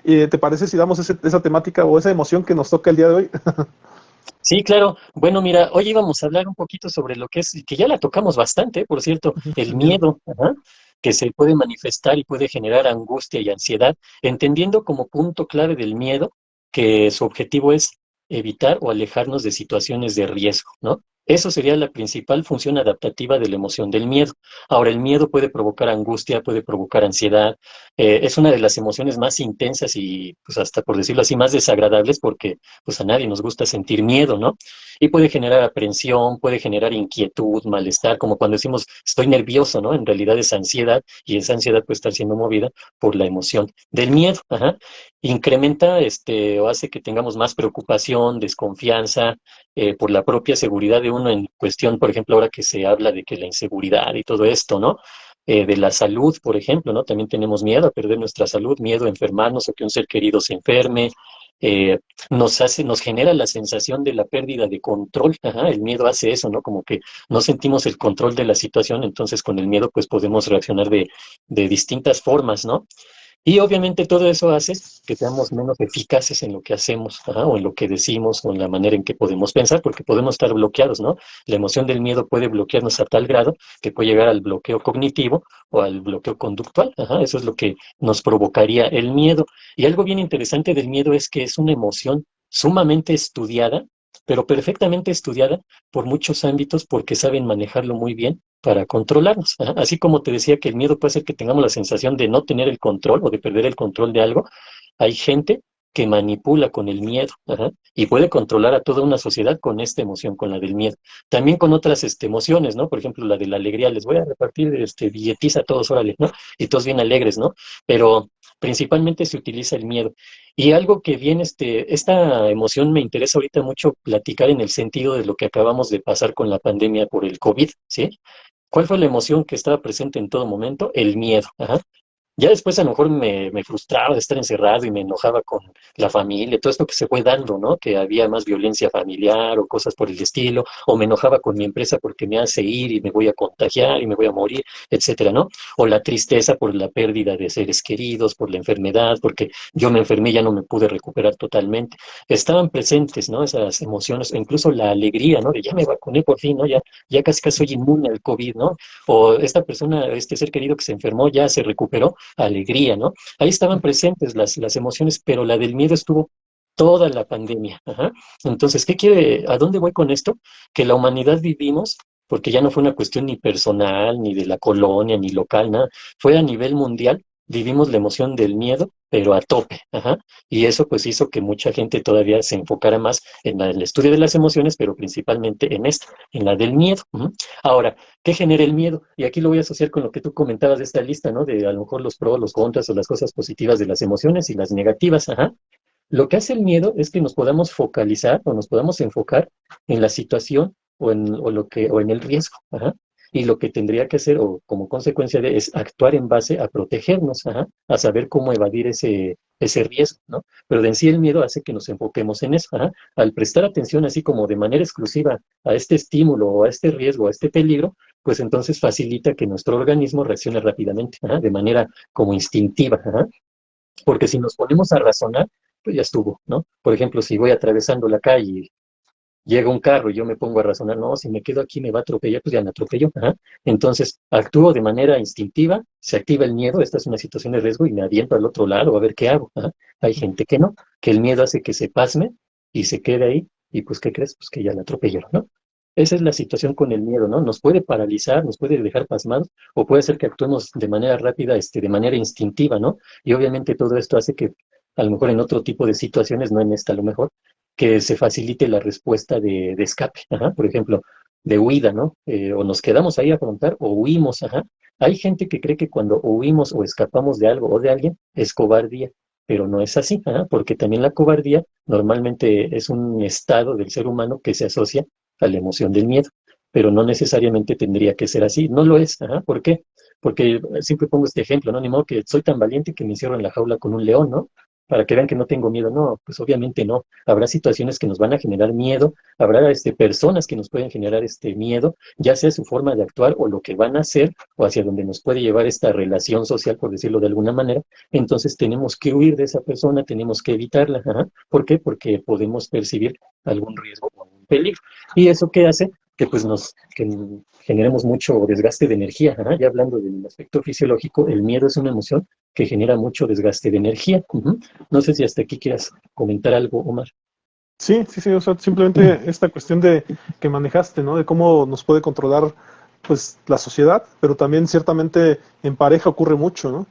¿Te parece si damos esa temática o esa emoción que nos toca el día de hoy? Sí, claro. Bueno, mira, hoy íbamos a hablar un poquito sobre lo que es, y que ya la tocamos bastante, por cierto, el El miedo. miedo, ajá, que se puede manifestar y puede generar angustia y ansiedad, entendiendo como punto clave del miedo que su objetivo es evitar o alejarnos de situaciones de riesgo, ¿no? Eso sería la principal función adaptativa de la emoción del miedo. Ahora, el miedo puede provocar angustia, puede provocar ansiedad, es una de las emociones más intensas y, pues, hasta por decirlo así, más desagradables porque pues a nadie nos gusta sentir miedo, ¿no? Y puede generar aprensión, puede generar inquietud, malestar, como cuando decimos estoy nervioso, ¿no? En realidad es ansiedad y esa ansiedad puede estar siendo movida por la emoción del miedo, ajá. Incrementa o hace que tengamos más preocupación, desconfianza, por la propia seguridad de uno en cuestión, por ejemplo, ahora que se habla de que la inseguridad y todo esto, ¿no? De la salud, por ejemplo, ¿no? También tenemos miedo a perder nuestra salud, miedo a enfermarnos o que un ser querido se enferme, eh, nos genera la sensación de la pérdida de control. Ajá, el miedo hace eso, ¿no? Como que no sentimos el control de la situación, entonces con el miedo pues podemos reaccionar de distintas formas, ¿no? Y obviamente todo eso hace que seamos menos eficaces en lo que hacemos, ajá, o en lo que decimos, o en la manera en que podemos pensar, porque podemos estar bloqueados, ¿no? La emoción del miedo puede bloquearnos a tal grado que puede llegar al bloqueo cognitivo o al bloqueo conductual. Ajá, eso es lo que nos provocaría el miedo. Y algo bien interesante del miedo es que es una emoción sumamente estudiada, pero perfectamente estudiada por muchos ámbitos porque saben manejarlo muy bien para controlarnos. Ajá. Así como te decía que el miedo puede hacer que tengamos la sensación de no tener el control o de perder el control de algo, hay gente que manipula con el miedo, ajá, y puede controlar a toda una sociedad con esta emoción, con la del miedo. También con otras emociones, ¿no? Por ejemplo, la de la alegría, les voy a repartir billetiza a todos, órale, ¿no? Y todos bien alegres, ¿no? Pero principalmente se utiliza el miedo. Y algo que viene, esta emoción me interesa ahorita mucho platicar en el sentido de lo que acabamos de pasar con la pandemia por el COVID, ¿sí? ¿Cuál fue la emoción que estaba presente en todo momento? El miedo. Ajá. Ya después a lo mejor me frustraba de estar encerrado y me enojaba con la familia, todo esto que se fue dando, ¿no? Que había más violencia familiar o cosas por el estilo, o me enojaba con mi empresa porque me hace ir y me voy a contagiar y me voy a morir, etcétera, ¿no? O la tristeza por la pérdida de seres queridos, por la enfermedad, porque yo me enfermé y ya no me pude recuperar totalmente. Estaban presentes, ¿no? Esas emociones, e incluso la alegría, ¿no? De ya me vacuné por fin, ¿no? Ya casi casi soy inmune al COVID, ¿no? O esta persona, este ser querido que se enfermó ya se recuperó, alegría, ¿no? Ahí estaban presentes las emociones, pero la del miedo estuvo toda la pandemia. Ajá. Entonces, ¿a dónde voy con esto? Que la humanidad vivimos, porque ya no fue una cuestión ni personal, ni de la colonia, ni local, nada, fue a nivel mundial, vivimos la emoción del miedo, pero a tope. Ajá. Y eso pues hizo que mucha gente todavía se enfocara más en el estudio de las emociones, pero principalmente en esta, en la del miedo. Ujú. Ahora, ¿qué genera el miedo? Y aquí lo voy a asociar con lo que tú comentabas de esta lista, ¿no? De a lo mejor los pros, los contras o las cosas positivas de las emociones y las negativas. Ajá. Lo que hace el miedo es que nos podamos focalizar o nos podamos enfocar en la situación o en el riesgo. Ajá. Y lo que tendría que hacer, o como consecuencia de, es actuar en base a protegernos, ajá, a saber cómo evadir ese riesgo, ¿no? Pero de en sí el miedo hace que nos enfoquemos en eso, ajá. Al prestar atención así como de manera exclusiva a este estímulo o a este riesgo, a este peligro, pues entonces facilita que nuestro organismo reaccione rápidamente, ajá, de manera como instintiva, ajá. Porque si nos ponemos a razonar, pues ya estuvo, ¿no? Por ejemplo, si voy atravesando la calle y llega un carro y yo me pongo a razonar, no, si me quedo aquí me va a atropellar, pues ya me atropelló. Ajá. Entonces, actúo de manera instintiva, se activa el miedo, esta es una situación de riesgo y me aviento al otro lado a ver qué hago. Ajá. Hay gente que no, que el miedo hace que se pasme y se quede ahí y pues, ¿qué crees? Pues que ya la atropellaron, ¿no? Esa es la situación con el miedo, ¿no? Nos puede paralizar, nos puede dejar pasmados o puede hacer que actuemos de manera rápida, de manera instintiva, ¿no? Y obviamente todo esto hace que a lo mejor en otro tipo de situaciones, no en esta a lo mejor, que se facilite la respuesta de escape, ajá, por ejemplo, de huida, ¿no? O nos quedamos ahí a afrontar o huimos, ajá. Hay gente que cree que cuando huimos o escapamos de algo o de alguien es cobardía, pero no es así, ajá, porque también la cobardía normalmente es un estado del ser humano que se asocia a la emoción del miedo, pero no necesariamente tendría que ser así, no lo es, ajá, ¿por qué? Porque siempre pongo este ejemplo, ¿no? Ni modo que soy tan valiente que me encierro en la jaula con un león, ¿no? para que vean que no tengo miedo. No, pues obviamente no. Habrá situaciones que nos van a generar miedo, habrá personas que nos pueden generar miedo, ya sea su forma de actuar o lo que van a hacer o hacia donde nos puede llevar esta relación social, por decirlo de alguna manera. Entonces tenemos que huir de esa persona, tenemos que evitarla. Ajá. ¿Por qué? Porque podemos percibir algún riesgo o algún peligro. ¿Y eso qué hace? Que pues que generemos mucho desgaste de energía. Ajá. Ya hablando del aspecto fisiológico, el miedo es una emoción que genera mucho desgaste de energía. Ujú. No sé si hasta aquí quieras comentar algo, Omar. Sí, sí, sí, o sea, simplemente esta cuestión de que manejaste, ¿no? De cómo nos puede controlar, pues, la sociedad, pero también ciertamente en pareja ocurre mucho, ¿no?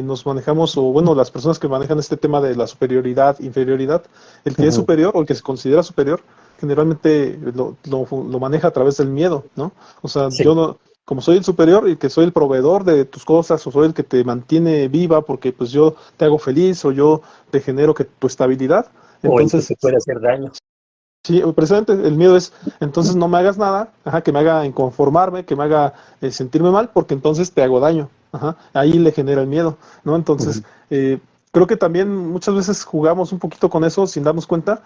Nos manejamos, o bueno, las personas que manejan este tema de la superioridad, inferioridad, el que es Ujú. superior o el que se considera superior, generalmente lo maneja a través del miedo, ¿no? O sea, Sí, yo no, como soy el superior y que soy el proveedor de tus cosas, o soy el que te mantiene viva porque pues yo te hago feliz o yo te genero que tu estabilidad, o el que entonces te puede hacer daño. sí, precisamente el miedo es, entonces no me hagas nada, ajá, que me haga inconformarme, que me haga sentirme mal, porque entonces te hago daño. Ajá, ahí le genera el miedo, ¿no? Entonces, Ujú. creo que también muchas veces jugamos un poquito con eso sin darnos cuenta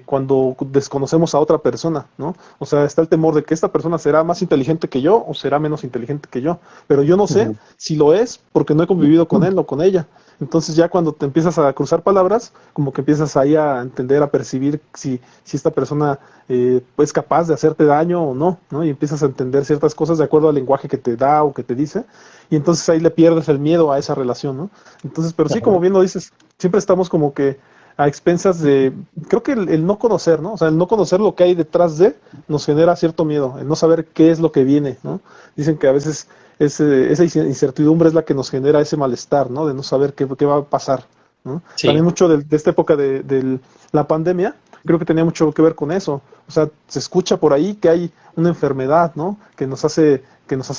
cuando desconocemos a otra persona, ¿no? O sea, está el temor de que esta persona será más inteligente que yo o será menos inteligente que yo, pero yo no sé Ujú. si lo es porque no he convivido con él o con ella. Entonces ya cuando te empiezas a cruzar palabras, como que empiezas ahí a entender, a percibir si esta persona es capaz de hacerte daño o no, ¿no? Y empiezas a entender ciertas cosas de acuerdo al lenguaje que te da o que te dice, y entonces ahí le pierdes el miedo a esa relación, ¿no? Entonces, pero sí, como Ajá. bien lo dices, siempre estamos como que a expensas de, creo que el no conocer, ¿no? O sea, el no conocer lo que hay detrás de nos genera cierto miedo, el no saber qué es lo que viene, ¿no? Dicen que a veces esa incertidumbre es la que nos genera ese malestar, ¿no? De no saber qué va a pasar, ¿no? Sí, También mucho de esta época de la pandemia, creo que tenía mucho que ver con eso. O sea, se escucha por ahí que hay una enfermedad, ¿no? Que nos hace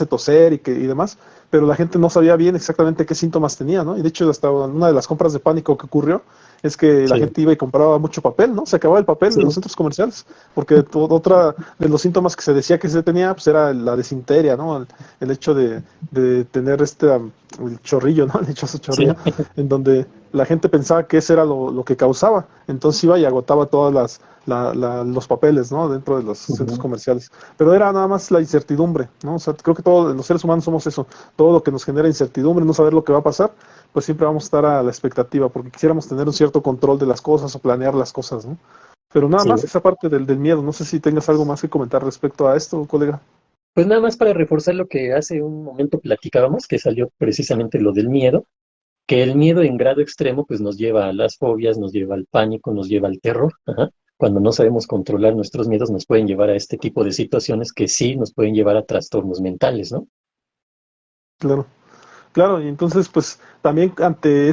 toser y demás, pero la gente no sabía bien exactamente qué síntomas tenía, ¿no? Y de hecho, hasta una de las compras de pánico que ocurrió es que la sí, gente iba y compraba mucho papel, ¿no? Se acababa el papel sí, en los centros comerciales, porque otra de los síntomas que se decía que se tenía, pues era la desinteria, ¿no? El hecho de tener el chorrillo, ¿no? El dichoso sí, chorrillo, en donde la gente pensaba que ese era lo que causaba. Entonces iba y agotaba todas los papeles, ¿no? Dentro de los centros ujú, comerciales. Pero era nada más la incertidumbre, ¿no? O sea, creo que todos los seres humanos somos eso. Todo lo que nos genera incertidumbre, no saber lo que va a pasar, pues siempre vamos a estar a la expectativa, porque quisiéramos tener un cierto control de las cosas o planear las cosas, ¿no? Pero nada sí. más esa parte del miedo. No sé si tengas algo más que comentar respecto a esto, colega. Pues nada más para reforzar lo que hace un momento platicábamos, que salió precisamente lo del miedo, que el miedo en grado extremo pues nos lleva a las fobias, nos lleva al pánico, nos lleva al terror. Ajá. Cuando no sabemos controlar nuestros miedos nos pueden llevar a este tipo de situaciones que sí nos pueden llevar a trastornos mentales, ¿no? Claro. Claro, y entonces, pues también ante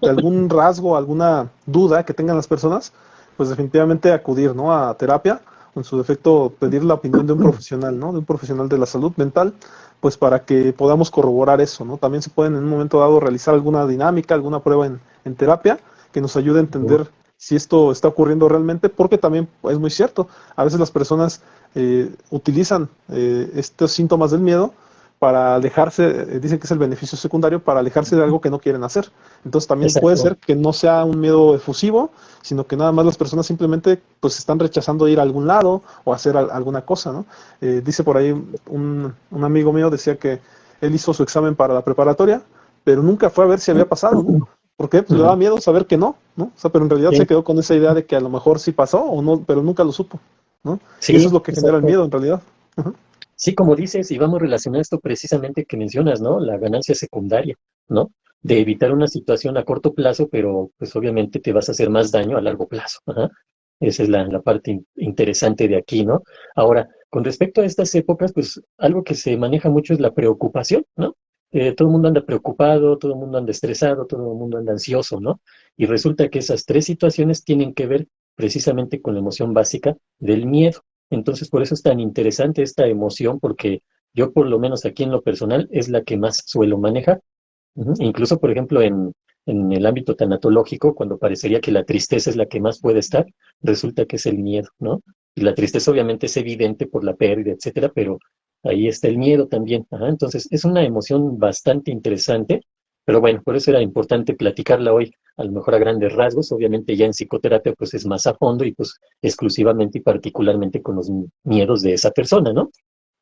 algún rasgo, alguna duda que tengan las personas, pues definitivamente acudir, ¿no? A terapia, o en su defecto pedir la opinión de un profesional, ¿no? De un profesional de la salud mental, pues para que podamos corroborar eso, ¿no? También se pueden en un momento dado realizar alguna dinámica, alguna prueba en terapia que nos ayude a Ujú. entender si esto está ocurriendo realmente, porque también es muy cierto, a veces las personas utilizan estos síntomas del miedo para alejarse, dicen que es el beneficio secundario, para alejarse de algo que no quieren hacer. Entonces también puede Exacto. ser que no sea un miedo efusivo, sino que nada más las personas simplemente pues están rechazando ir a algún lado o hacer alguna cosa, ¿no? Dice por ahí un amigo mío, decía que él hizo su examen para la preparatoria, pero nunca fue a ver si había pasado, ¿no? ¿Por qué? Pues le Ujú. daba miedo saber que no, ¿no? O sea, pero en realidad Sí, se quedó con esa idea de que a lo mejor sí pasó o no, pero nunca lo supo, ¿no? Y eso es sí, lo que genera el exacto. miedo en realidad. Ajá. Sí, como dices, y vamos a relacionar esto precisamente que mencionas, ¿no? La ganancia secundaria, ¿no? De evitar una situación a corto plazo, pero pues obviamente te vas a hacer más daño a largo plazo. Ajá. Esa es la parte interesante de aquí, ¿no? Ahora, con respecto a estas épocas, pues algo que se maneja mucho es la preocupación, ¿no? Todo el mundo anda preocupado, todo el mundo anda estresado, todo el mundo anda ansioso, ¿no? Y resulta que esas tres situaciones tienen que ver precisamente con la emoción básica del miedo. Entonces, por eso es tan interesante esta emoción, porque yo, por lo menos aquí en lo personal, es la que más suelo manejar. Ujú. Incluso, por ejemplo, en el ámbito tanatológico, cuando parecería que la tristeza es la que más puede estar, resulta que es el miedo, ¿no? Y la tristeza obviamente es evidente por la pérdida, etcétera, pero ahí está el miedo también. Ajá. Entonces, es una emoción bastante interesante Pero bueno, por eso era importante platicarla hoy, a lo mejor a grandes rasgos. Obviamente ya en psicoterapia pues es más a fondo y pues exclusivamente y particularmente con los miedos de esa persona, ¿no?